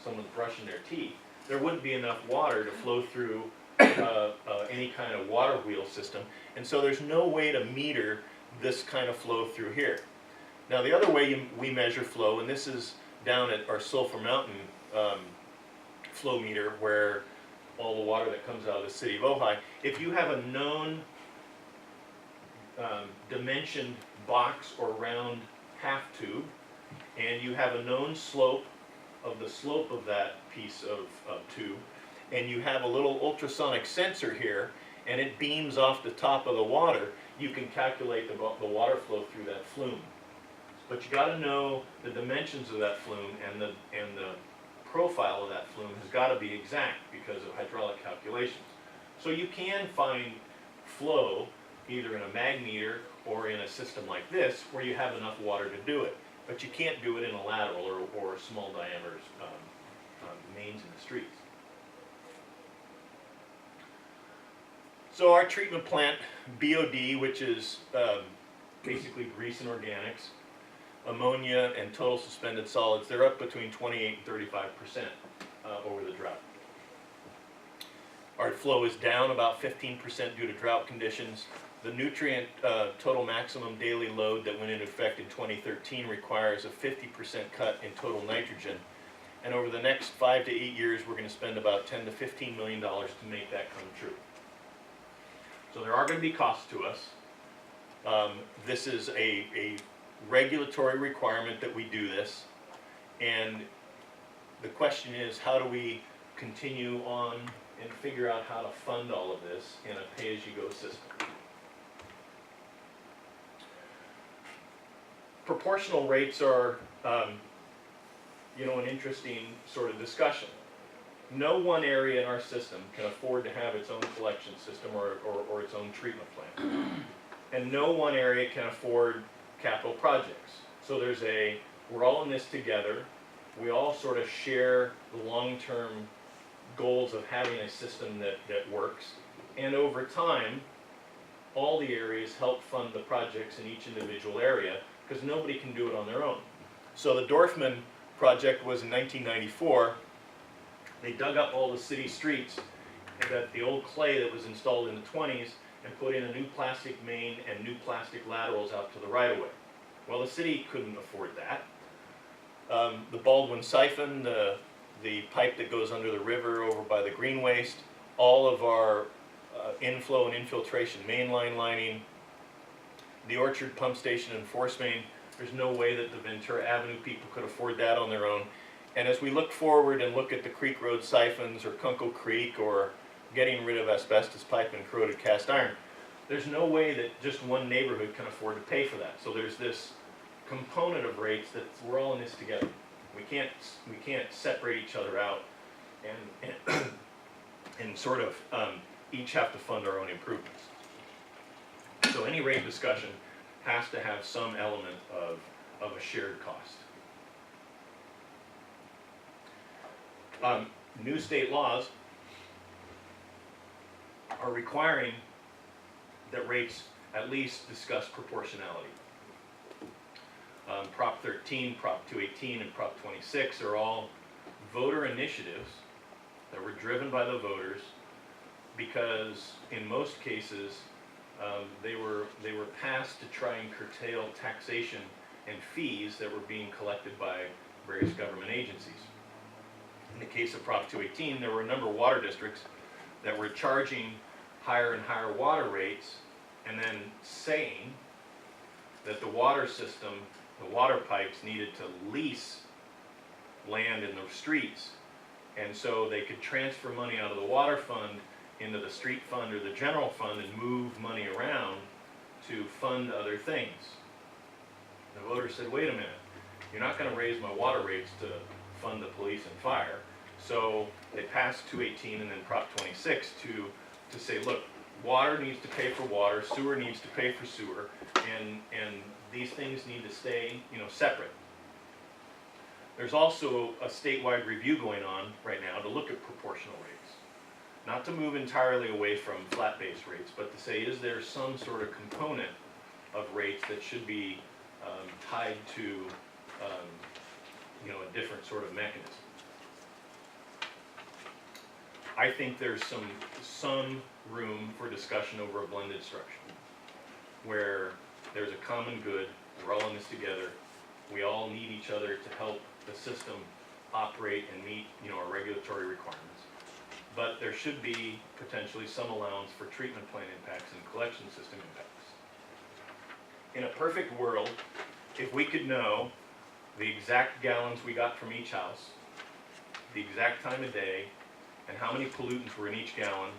someone's brushing their teeth, there wouldn't be enough water to flow through any kind of water wheel system. And so there's no way to meter this kind of flow through here. Now the other way we measure flow, and this is down at our Sulphur Mountain flow meter, where all the water that comes out of the city of Ojai, if you have a known dimensioned box or round half tube, and you have a known slope of the slope of that piece of tube, and you have a little ultrasonic sensor here, and it beams off the top of the water, you can calculate the water flow through that flume. But you got to know the dimensions of that flume, and the profile of that flume has got to be exact because of hydraulic calculations. So you can find flow either in a mag meter or in a system like this where you have enough water to do it. But you can't do it in a lateral or small diameter mains in the streets. So our treatment plant, BOD, which is basically grease and organics, ammonia and total suspended solids, they're up between 28 and 35% over the drought. Our flow is down about 15% due to drought conditions. The nutrient total maximum daily load that went into effect in 2013 requires a 50% cut in total nitrogen. And over the next 5 to 8 years, we're going to spend about $10 to $15 million to make that come true. So there are going to be costs to us. This is a regulatory requirement that we do this. And the question is, how do we continue on and figure out how to fund all of this in a pay-as-you-go system? Proportional rates are, an interesting sort of discussion. No one area in our system can afford to have its own collection system or its own treatment plant. And no one area can afford capital projects. So we're all in this together. We all sort of share the long-term goals of having a system that works. And over time, all the areas help fund the projects in each individual area, because nobody can do it on their own. So the Dorfman project was in 1994. They dug up all the city streets, and the old clay that was installed in the 20s, and put in a new plastic main and new plastic laterals out to the right-of-way. Well, the city couldn't afford that. The Baldwin siphon, the pipe that goes under the river over by the green waste, all of our inflow and infiltration mainline lining, the Orchard pump station and force main, there's no way that the Ventura Avenue people could afford that on their own. And as we look forward and look at the Creek Road siphons or Kunkel Creek or getting rid of asbestos pipe and corroded cast iron, there's no way that just one neighborhood can afford to pay for that. So there's this component of rates that we're all in this together. We can't separate each other out and sort of each have to fund our own improvements. So any rate discussion has to have some element of a shared cost. New state laws are requiring that rates at least discuss proportionality. Prop 13, Prop 218, and Prop 26 are all voter initiatives that were driven by the voters because in most cases they were passed to try and curtail taxation and fees that were being collected by various government agencies. In the case of Prop 218, there were a number of water districts that were charging higher and higher water rates and then saying that the water system, the water pipes, needed to lease land in the streets, and so they could transfer money out of the water fund into the street fund or the general fund and move money around to fund other things. The voters said, wait a minute, you're not going to raise my water rates to fund the police and fire. So they passed 218 and then Prop 26 to say, look, water needs to pay for water, sewer needs to pay for sewer, and these things need to stay, separate. There's also a statewide review going on right now to look at proportional rates. Not to move entirely away from flat-based rates, but to say, is there some sort of component of rates that should be tied to a different sort of mechanism. I think there's some room for discussion over a blended structure, where there's a common good, we're all in this together, we all need each other to help the system operate and meet, our regulatory requirements. But there should be potentially some allowance for treatment plant impacts and collection system impacts. In a perfect world, if we could know the exact gallons we got from each house, the exact time of day, and how many pollutants were in each gallon,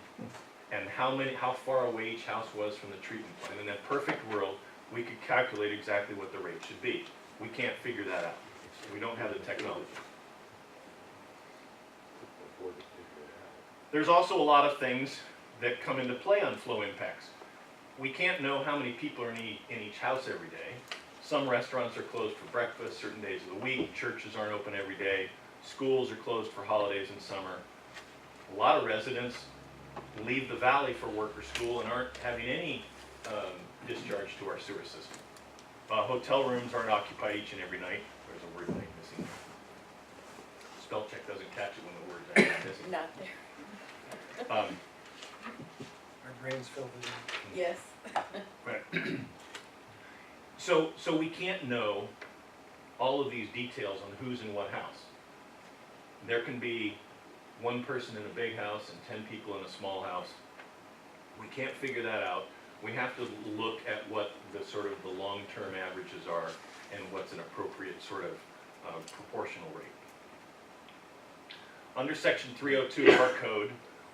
and how far away each house was from the treatment plant, in that perfect world, we could calculate exactly what the rate should be. We can't figure that out. We don't have the technology. There's also a lot of things that come into play on flow impacts. We can't know how many people are in each house every day. Some restaurants are closed for breakfast certain days of the week. Churches aren't open every day. Schools are closed for holidays and summer. A lot of residents leave the valley for work or school and aren't having any discharge to our sewer system. Hotel rooms aren't occupied each and every night. There's a word night missing. Spell check doesn't catch it when the word's actually missing. Not there. Our brains filled with it. Yes. Right. So we can't know all of these details on who's in what house. There can be one person in a big house and 10 people in a small house. We can't figure that out. We have to look at what the long-term averages are and what's an appropriate proportional rate. Under section 302 of our code,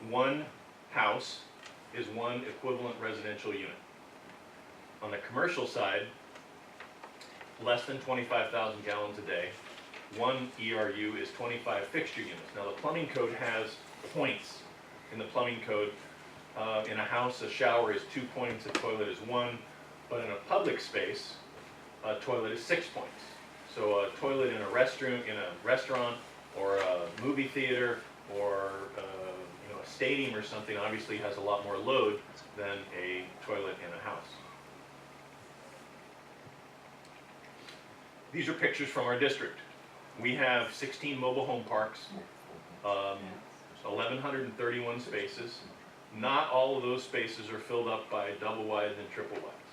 one house is one equivalent residential unit. On the commercial side, less than 25,000 gallons a day, one ERU is 25 fixture units. Now the plumbing code has points in the plumbing code. In a house, a shower is 2 points, a toilet is 1, but in a public space, a toilet is 6 points. So a toilet in a restaurant, or a movie theater, or a stadium or something obviously has a lot more load than a toilet in a house. These are pictures from our district. We have 16 mobile home parks, 1,131 spaces. Not all of those spaces are filled up by double wides and triple wides.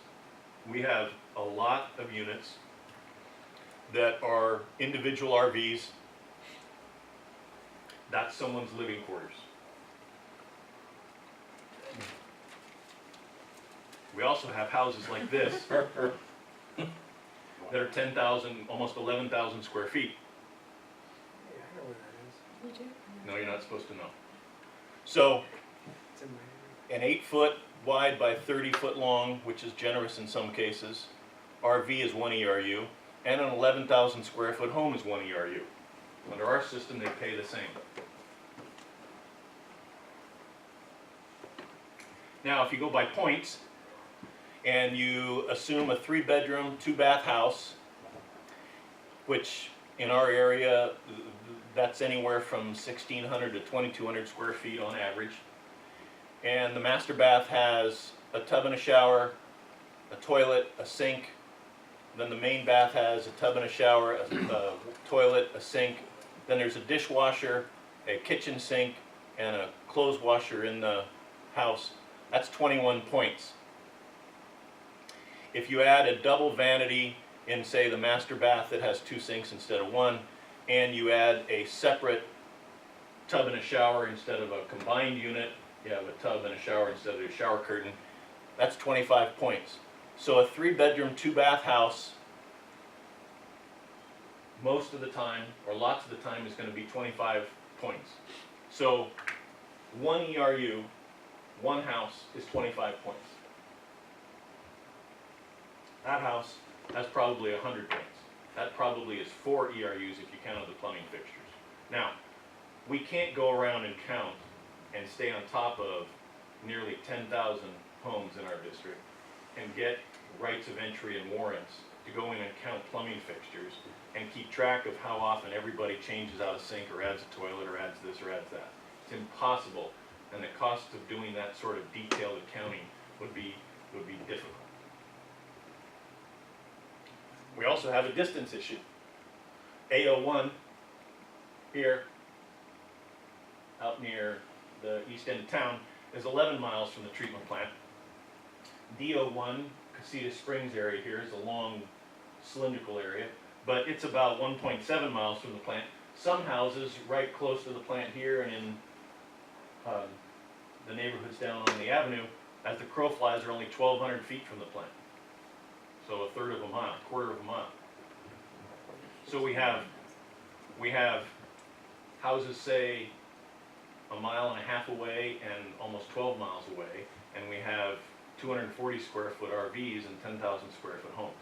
We have a lot of units that are individual RVs. That's someone's living quarters. We also have houses like this that are 10,000, almost 11,000 square feet. Yeah, I know where that is. You do? No, you're not supposed to know. So, It's in my area. an 8-foot wide by 30-foot long, which is generous in some cases, RV is 1 ERU, and an 11,000 square foot home is 1 ERU. Under our system, they pay the same. Now, if you go by points, and you assume a 3-bedroom, 2-bath house, which in our area, that's anywhere from 1,600 to 2,200 square feet on average. And the master bath has a tub and a shower, a toilet, a sink. Then the main bath has a tub and a shower, a toilet, a sink. Then there's a dishwasher, a kitchen sink, and a clothes washer in the house. That's 21 points. If you add a double vanity in, say, the master bath that has 2 sinks instead of 1, and you add a separate tub and a shower instead of a combined unit, you have a tub and a shower instead of a shower curtain, that's 25 points. So a 3-bedroom, 2-bath house, most of the time, or lots of the time, is going to be 25 points. So 1 ERU, one house, is 25 points. That house has probably 100 points. That probably is 4 ERUs if you count the plumbing fixtures. Now, we can't go around and count and stay on top of nearly 10,000 homes in our district and get rights of entry and warrants to go in and count plumbing fixtures and keep track of how often everybody changes out a sink or adds a toilet or adds this or adds that. It's impossible, and the cost of doing that sort of detailed accounting would be difficult. We also have a distance issue. A01 here, out near the east end of town, is 11 miles from the treatment plant. DO1, Casita Springs area here, is a long cylindrical area, but it's about 1.7 miles from the plant. Some houses right close to the plant here and in the neighborhoods down on the avenue, as the crow flies, are only 1,200 feet from the plant. So a third of a mile, quarter of a mile. So we have houses, say, 1.5 miles away and almost 12 miles away, and we have 240 square foot RVs and 10,000 square foot homes.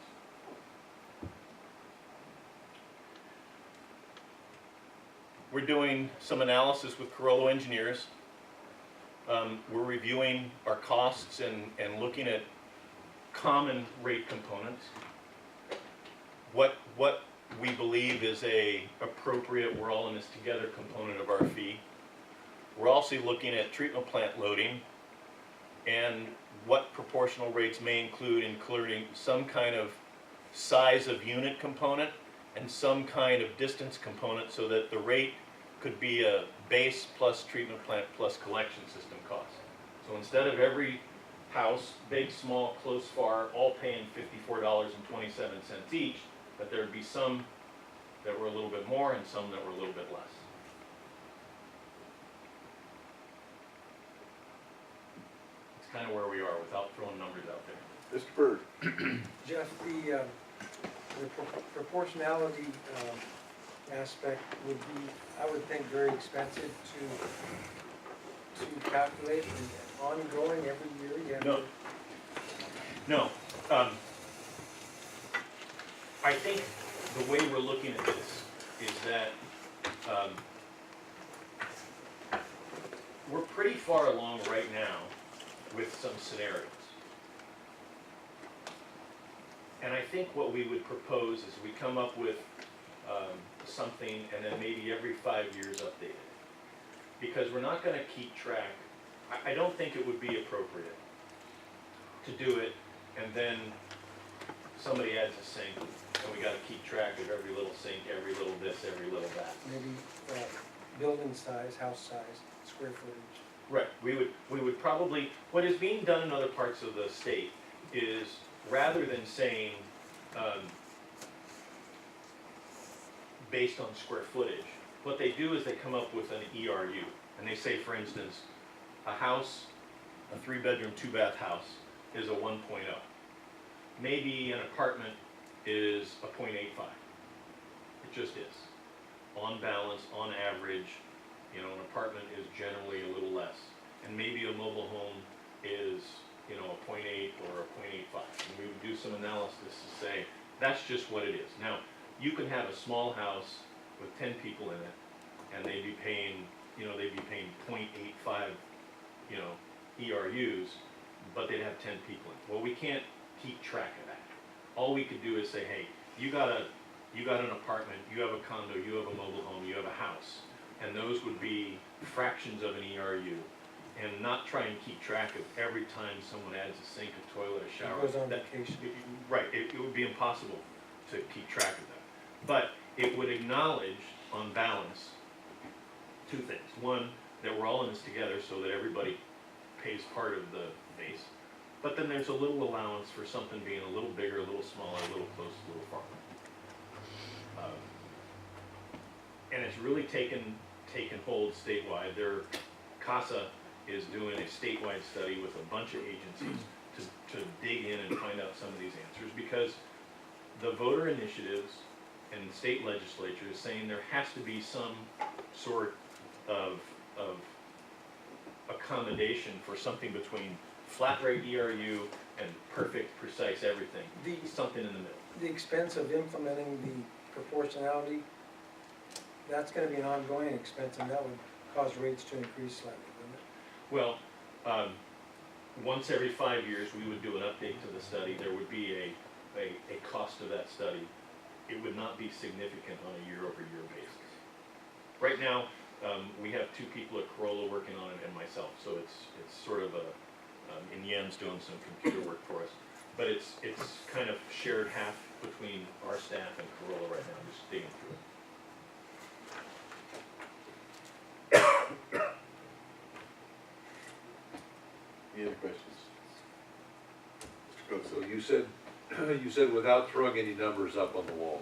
We're doing some analysis with Carollo engineers. We're reviewing our costs and looking at common rate components. What we believe is a appropriate, we're all in this together component of our fee. We're also looking at treatment plant loading and what proportional rates may include, including some kind of size of unit component and some kind of distance component, so that the rate could be a base plus treatment plant plus collection system cost. So instead of every house, big, small, close, far, all paying $54.27 each, but there'd be some that were a little bit more and some that were a little bit less. It's kind of where we are without throwing numbers out there. Mr. Bird. Jeff, the proportionality aspect would be, I would think, very expensive to calculate and ongoing every year. You have No. to- No. I think the way we're looking at this is that we're pretty far along right now with some scenarios. And I think what we would propose is we come up with something and then maybe every 5 years update it. Because we're not going to keep track. I don't think it would be appropriate to do it and then somebody adds a sink and we got to keep track of every little sink, every little this, every little that. Maybe building size, house size, square footage. Right, we would probably, what is being done in other parts of the state is, rather than saying, based on square footage, what they do is they come up with an ERU. And they say, for instance, a house, a 3-bedroom, 2-bath house is a 1.0. Maybe an apartment is a 0.85. It just is. On balance, on average, you know, an apartment is generally a little less. And maybe a mobile home is, you know, a 0.8 or a 0.85. And we would do some analysis to say, that's just what it is. Now, you could have a small house with 10 people in it, and they'd be paying, you know, they'd be paying 0.85, you know, ERUs, but they'd have 10 people in it. Well, we can't keep track of that. All we could do is say, hey, you got an apartment, you have a condo, you have a mobile home, you have a house, and those would be fractions of an ERU, and not try and keep track of every time someone adds a sink, a toilet, a shower. Goes on vacation. Right, it would be impossible to keep track of that. But it would acknowledge, on balance, two things. One, that we're all in this together so that everybody pays part of the base. But then there's a little allowance for something being a little bigger, a little smaller, a little close, a little far. And it's really taken hold statewide. CASA is doing a statewide study with a bunch of agencies to dig in and find out some of these answers, because the voter initiatives and state legislature is saying there has to be some sort of accommodation for something between flat rate ERU and perfect, precise everything. Something in the middle. The expense of implementing the proportionality, that's gonna be an ongoing expense, and that would cause rates to increase slightly, wouldn't it? Well, once every 5 years, we would do an update to the study. There would be a cost of that study. It would not be significant on a year-over-year basis. Right now, we have 2 people at Carollo working on it and myself, so it's sort of and Yen's doing some computer work for us. But it's kind of shared half between our staff and Carollo right now, just digging through it. Any other questions? Mr. Cook? So you said, you said without throwing any numbers up on the wall,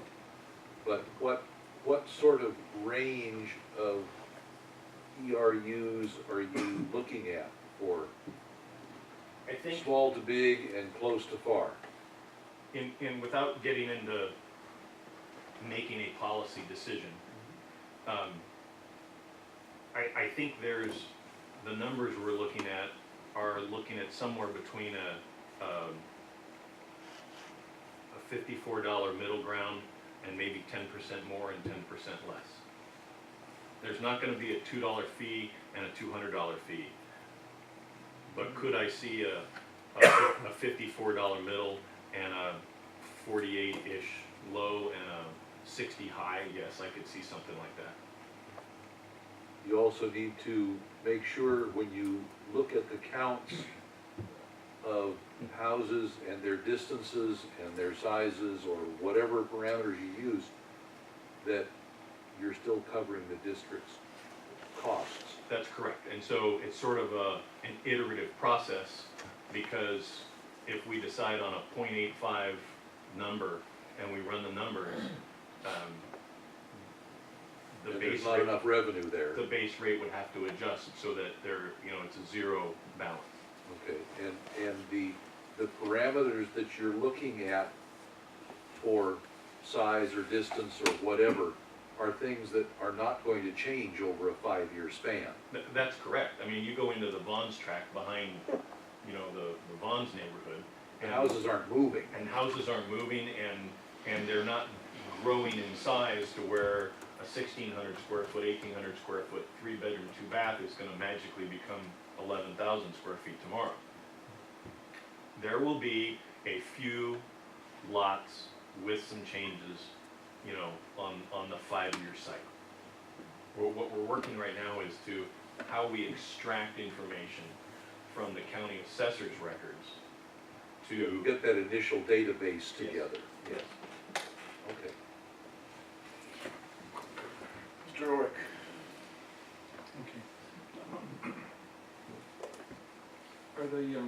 but what sort of range of ERUs are you looking at for I think small to big and close to far? in without getting into making a policy decision, I think the numbers we're looking at are looking at somewhere between a $54 middle ground and maybe 10% more and 10% less. There's not gonna be a $2 fee and a $200 fee. But could I see a $54 middle and a 48-ish low and a 60 high? Yes, I could see something like that. You also need to make sure when you look at the counts of houses and their distances and their sizes or whatever parameters you use, that you're still covering the district's costs. That's correct, and so it's sort of an iterative process, because if we decide on a 0.85 number and we run the numbers, the And base there's not rate, enough revenue there. the base rate would have to adjust so that it's a zero balance. Okay, and the parameters that you're looking at for size or distance or whatever are things that are not going to change over a 5-year span. That's correct. I mean, you go into the Vons tract behind, the Vons neighborhood. The houses aren't moving. And houses aren't moving, and they're not growing in size to where a 1,600 square foot, 1,800 square foot, 3-bedroom, 2-bath is gonna magically become 11,000 square feet tomorrow. There will be a few lots with some changes, on the 5-year cycle. What we're working right now is to how we extract information from the county assessor's records You to. get that initial database together. Yes. Okay. Mr. Orick? Okay. Are the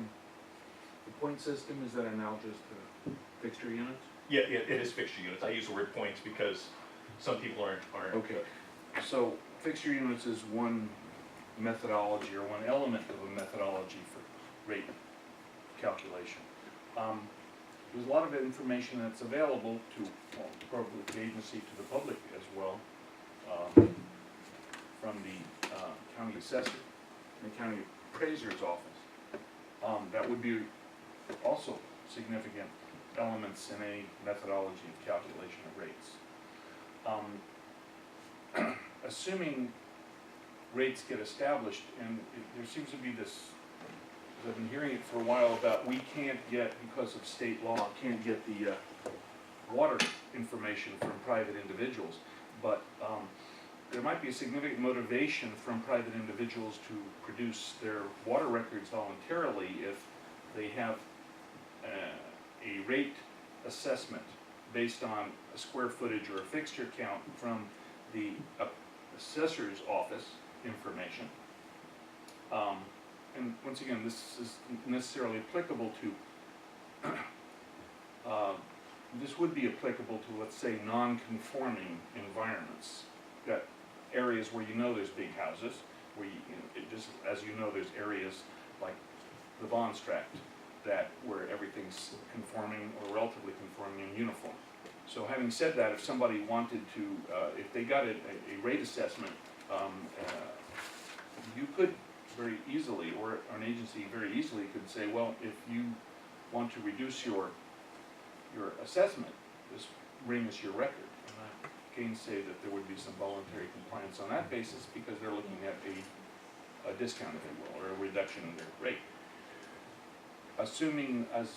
point system, is that analogous to fixture units? Yeah, it is fixture units. I use the word points because some people aren't. Okay, so fixture units is one methodology or one element of a methodology for rate calculation. There's a lot of information that's available to, probably the agency, to the public as well, from the county assessor and the county appraiser's office. That would be also significant elements in a methodology of calculation of rates. Assuming rates get established, and there seems to be this, I've been hearing it for a while about we can't get, because of state law, can't get the water information from private individuals, but there might be a significant motivation from private individuals to produce their water records voluntarily if they have a rate assessment based on a square footage or a fixture count from the assessor's office information. And once again, this is necessarily applicable to, this would be applicable to, let's say, non-conforming environments. Got areas where there's big houses, where just as there's areas like the Vons tract, where everything's conforming or relatively conforming and uniform. So having said that, if somebody wanted to, if they got a rate assessment, you could very easily, or an agency very easily could say, well, if you want to reduce your assessment, just bring us your record. And I gainsay that there would be some voluntary compliance on that basis because they're looking at a discount, if you will, or a reduction in their rate. Assuming, as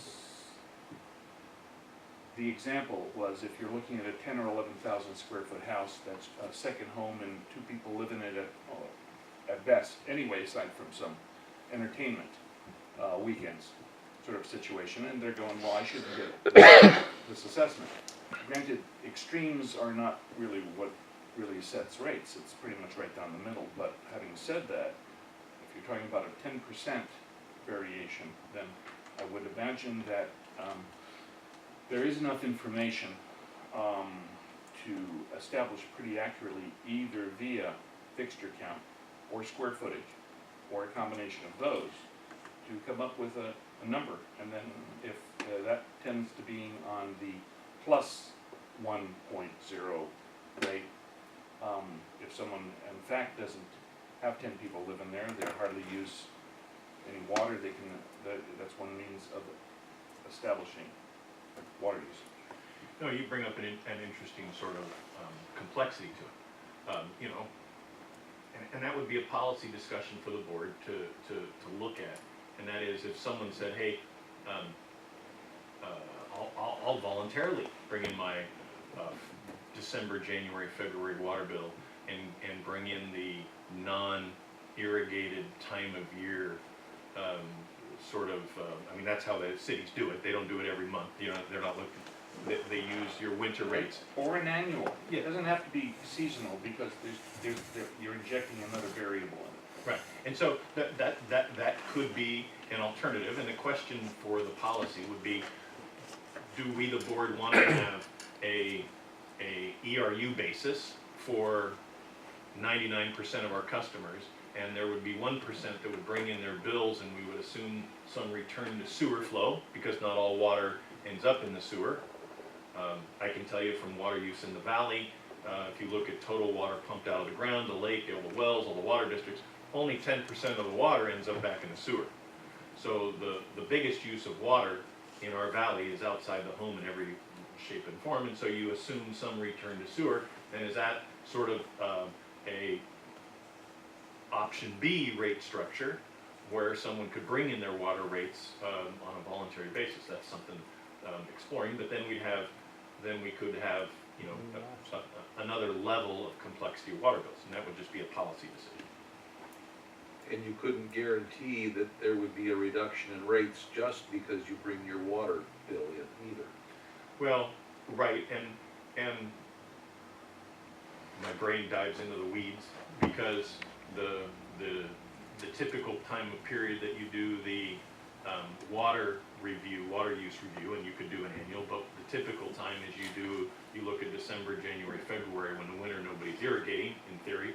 the example was, if you're looking at a 10 or 11,000 square foot house that's a second home and 2 people live in it at best, anyway, aside from some entertainment weekends sort of situation, and they're going, well, I shouldn't get this assessment. Granted, extremes are not really what really sets rates. It's pretty much right down the middle. But having said that, if you're talking about a 10% variation, then I would imagine that there is enough information to establish pretty accurately, either via fixture count or square footage, or a combination of those, to come up with a number. And then if that tends to being on the plus 1.0 rate, if someone in fact doesn't have 10 people living there, they hardly use any water, they can, that's one means of establishing water use. No, you bring up an interesting sort of complexity to it. You know, and that would be a policy discussion for the board to look at. And that is, if someone said, hey, I'll voluntarily bring in my December, January, February water bill and bring in the non-irrigated time of year I mean, that's how the cities do it. They don't do it every month. You know, they're not looking, they use your winter rates. Or an annual. Yeah. It doesn't have to be seasonal, because you're injecting another variable in it. Right, and so that could be an alternative, and the question for the policy would be, do we, the board, want to have a ERU basis for 99% of our customers, and there would be 1% that would bring in their bills, and we would assume some return to sewer flow, because not all water ends up in the sewer. I can tell you from water use in the valley, if you look at total water pumped out of the ground, the lake, all the wells, all the water districts, only 10% of the water ends up back in the sewer. So the biggest use of water in our valley is outside the home in every shape and form, and so you assume some return to sewer. And is that sort of a option B rate structure, where someone could bring in their water rates on a voluntary basis? That's something exploring. But then we could have, you know, another level of complexity of water bills, and that would just be a policy decision. And you couldn't guarantee that there would be a reduction in rates just because you bring your water bill in either. Well, right, and my brain dives into the weeds, because the typical time of period that you do the water use review, and you could do an annual, but the typical time is you look at December, January, February, when the winter nobody's irrigating, in theory.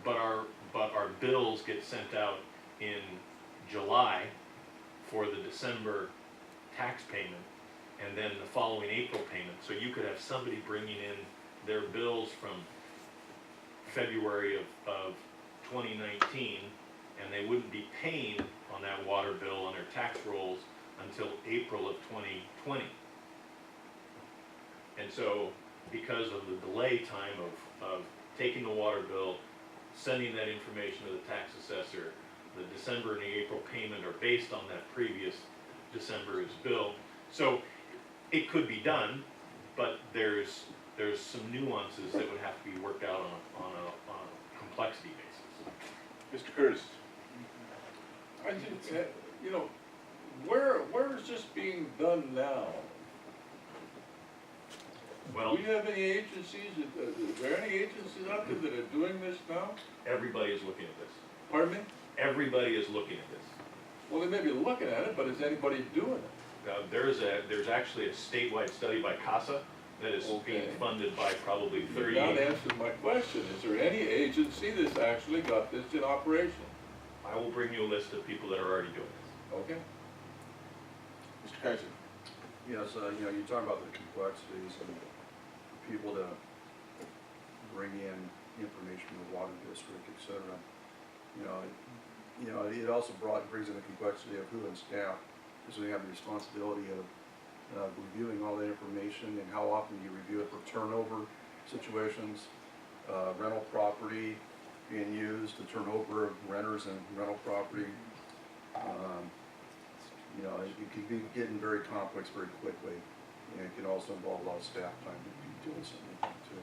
But our bills get sent out in July for the December tax payment, and then the following April payment. So you could have somebody bringing in their bills from February of 2019, and they wouldn't be paying on that water bill on their tax rolls until April of 2020. And so, because of the delay time of taking the water bill, sending that information to the tax assessor, the December and the April payment are based on that previous December's bill. So it could be done, but there's some nuances that would have to be worked out on a complexity basis. Mr. Curtis? I think, you know, where is this being done now? Well, Do you have any agencies, is there any agencies out there that are doing this now? everybody is looking at this. Pardon me? Everybody is looking at this. Well, they may be looking at it, but is anybody doing it? There's actually a statewide study by CASA that is being Okay. funded by probably You've 30. not answered my question. Is there any agency that's actually got this in operation? I will bring you a list of people that are already doing this. Okay. Mr. Kaiser? Yes, you know, you're talking about the complexities and people to bring in information from the water district, et cetera. You know, it also brings in the complexity of who in staff, because we have the responsibility of reviewing all that information, and how often you review it for turnover situations, rental property being used, the turnover of renters and rental property. You know, it can be getting very complex very quickly, and it can also involve a lot of staff time to be doing something too.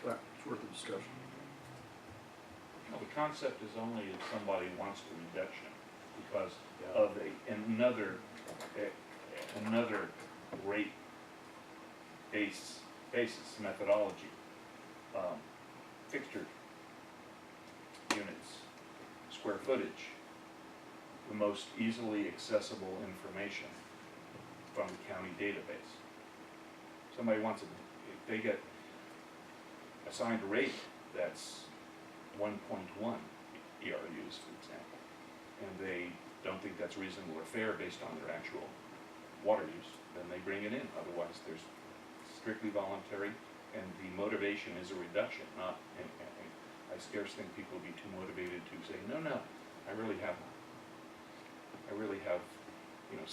But it's worth the discussion. Well, the concept is only if somebody wants the reduction because of another rate basis methodology. Fixture units, square footage, the most easily accessible information from the county database. Somebody wants it, if they get assigned a rate that's 1.1 ERUs, for example, and they don't think that's reasonable or fair based on their actual water use, then they bring it in. Otherwise, there's strictly voluntary, and the motivation is a reduction, not, and I scarce think people would be too motivated to say, no, I really have, you know,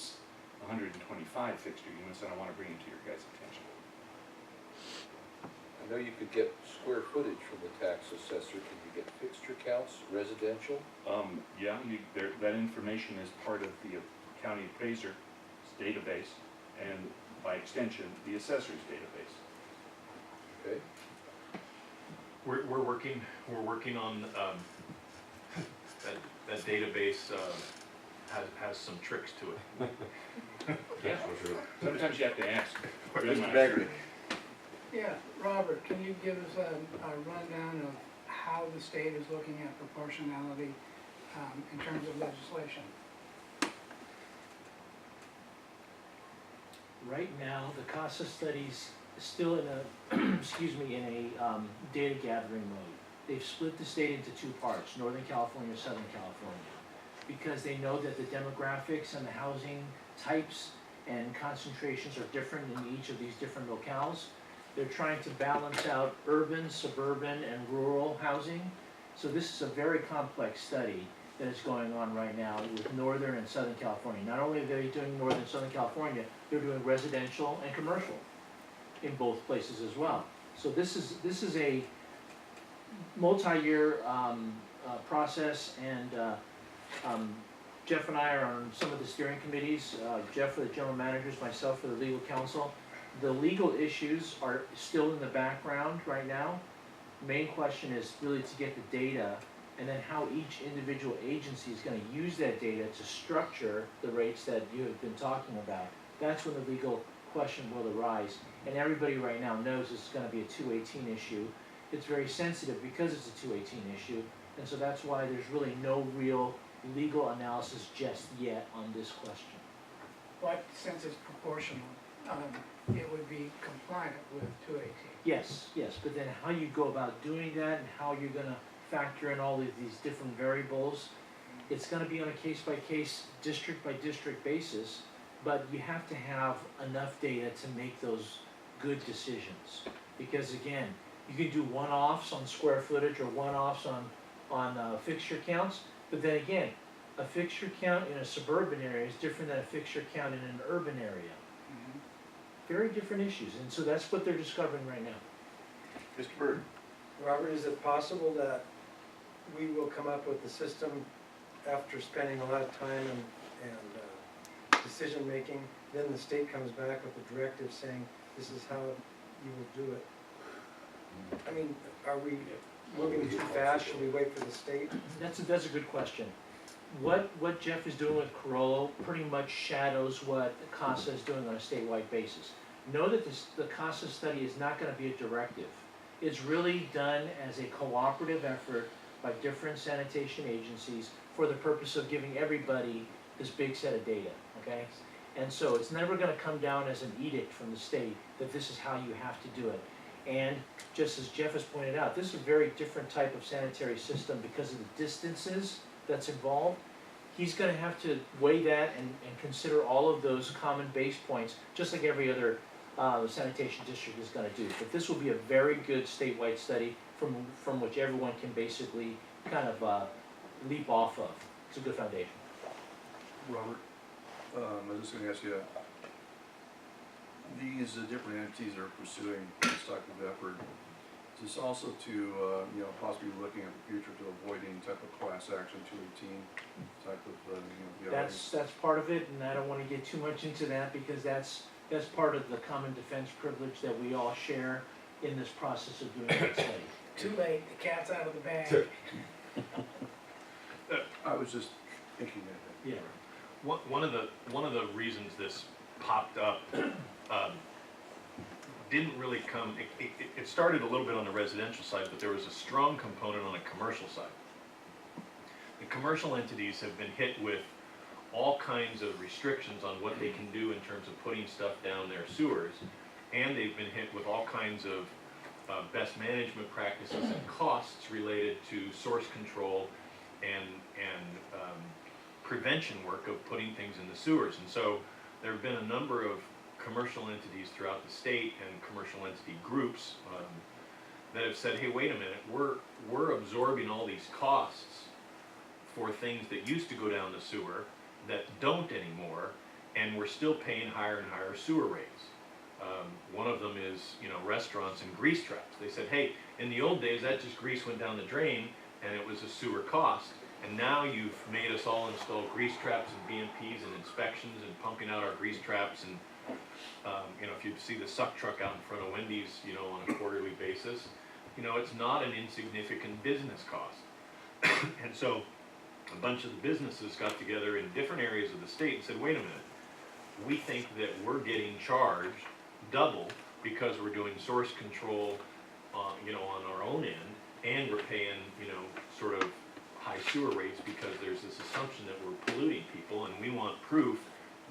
125 fixture units, and I want to bring it to your guys' attention. I know you could get square footage from the tax assessor. Can you get fixture counts, residential? Yeah, that information is part of the county appraiser's database, and by extension, the assessor's database. Okay. We're working on, that database, has some tricks to it. Yeah, sometimes you have to ask. Mr. Bagley. Yeah, Robert, can you give us a rundown of how the state is looking at proportionality in terms of legislation? Right now, the CASA study's still in a, excuse me, in a data gathering mode. They've split the state into two parts, Northern California, Southern California, because they know that the demographics and the housing types and concentrations are different in each of these different locales. They're trying to balance out urban, suburban, and rural housing. So this is a very complex study that is going on right now with Northern and Southern California. Not only are they doing Northern and Southern California, they're doing residential and commercial in both places as well. So this is a multi-year process, and Jeff and I are on some of the steering committees. Jeff for the general managers, myself for the legal counsel. The legal issues are still in the background right now. Main question is really to get the data, and then how each individual agency is going to use that data to structure the rates that you have been talking about. That's when the legal question will arise. And everybody right now knows this is going to be a 218 issue. It's very sensitive because it's a 218 issue, and so that's why there's really no real legal analysis just yet on this question. But since it's proportional, it would be compliant with 218. Yes, but then how you go about doing that and how you're gonna factor in all of these different variables, it's gonna be on a case-by-case, district-by-district basis, but you have to have enough data to make those good decisions. Because again, you can do one-offs on square footage or one-offs on fixture counts, but then again, a fixture count in a suburban area is different than a fixture count in an urban area. Very different issues, and so that's what they're discovering right now. Mr. Bird? Robert, is it possible that we will come up with the system after spending a lot of time and decision-making, then the state comes back with a directive saying, this is how you will do it? I mean, are we moving too fast? Should we wait for the state? That's a good question. What Jeff is doing with Corolla pretty much shadows what CASA is doing on a statewide basis. Know that the CASA study is not going to be a directive. It's really done as a cooperative effort by different sanitation agencies for the purpose of giving everybody this big set of data, okay? And so it's never going to come down as an edict from the state that this is how you have to do it. And just as Jeff has pointed out, this is a very different type of sanitary system because of the distances that's involved. He's going to have to weigh that and consider all of those common base points, just like every other sanitation district is going to do. But this will be a very good statewide study from which everyone can basically kind of leap off of. It's a good foundation. Robert, I was just gonna ask you, these different entities are pursuing this type of effort. Is this also to, possibly looking at the future to avoid any type of class action 218 type of, That's part of it, and I don't want to get too much into that because that's part of the common defense privilege that we all share in this process of doing that study. Too late, the cat's out of the bag. I was just thinking that. Yeah. One of the reasons this popped up didn't really come. It started a little bit on the residential side, but there was a strong component on the commercial side. the commercial entities have been hit with all kinds of restrictions on what they can do in terms of putting stuff down their sewers, and they've been hit with all kinds of best management practices and costs related to source control and prevention work of putting things in the sewers. And so there have been a number of commercial entities throughout the state and commercial entity groups that have said, hey, wait a minute, we're absorbing all these costs for things that used to go down the sewer that don't anymore, and we're still paying higher and higher sewer rates. One of them is, restaurants and grease traps. They said, hey, in the old days, that just grease went down the drain and it was a sewer cost. And now you've made us all install grease traps and BMPs and inspections and pumping out our grease traps. And, if you see the suck truck out in front of Wendy's, on a quarterly basis, it's not an insignificant business cost. And so a bunch of the businesses got together in different areas of the state and said, wait a minute, we think that we're getting charged double because we're doing source control, on our own end, and we're paying, sort of high sewer rates because there's this assumption that we're polluting people, and we want proof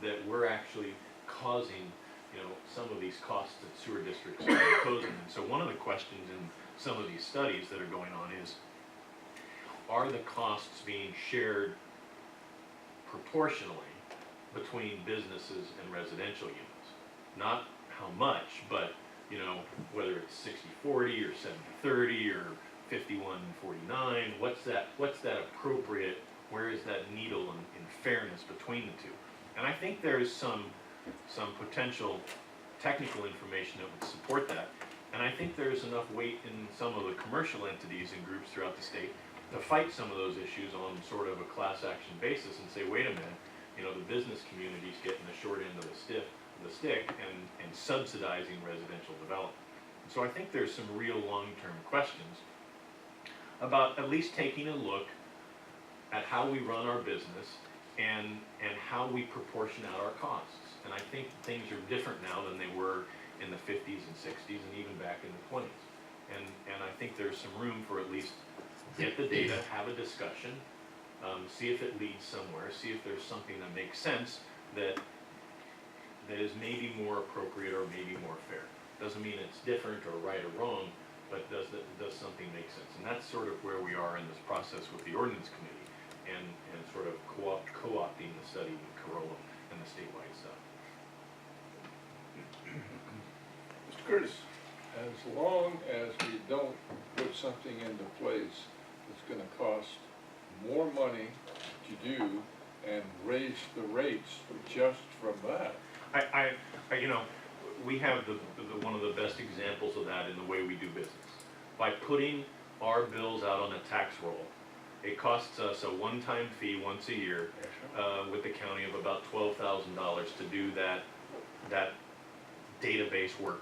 that we're actually causing, some of these costs that sewer districts are imposing. And so one of the questions in some of these studies that are going on is, are the costs being shared proportionally between businesses and residential units? Not how much, but, whether it's 60-40 or 70-30 or 51-49, what's that appropriate, where is that needle in fairness between the two? And I think there is some potential technical information that would support that. And I think there's enough weight in some of the commercial entities and groups throughout the state to fight some of those issues on sort of a class action basis and say, wait a minute, the business community's getting the short end of the stick and subsidizing residential development. So I think there's some real long-term questions about at least taking a look at how we run our business and how we proportion out our costs. And I think things are different now than they were in the 50s and 60s and even back in the 20s. And I think there's some room for at least get the data, have a discussion, see if it leads somewhere, see if there's something that makes sense that is maybe more appropriate or maybe more fair. Doesn't mean it's different or right or wrong, but does something make sense? And that's sort of where we are in this process with the ordinance committee and sort of co-opting the study in Corolla and the statewide stuff. Mr. Curtis, as long as we don't put something into place that's gonna cost more money to do and raise the rates just from that. We have one of the best examples of that in the way we do business. By putting our bills out on a tax roll, it costs us a one-time fee once a year with the county of about $12,000 to do that database work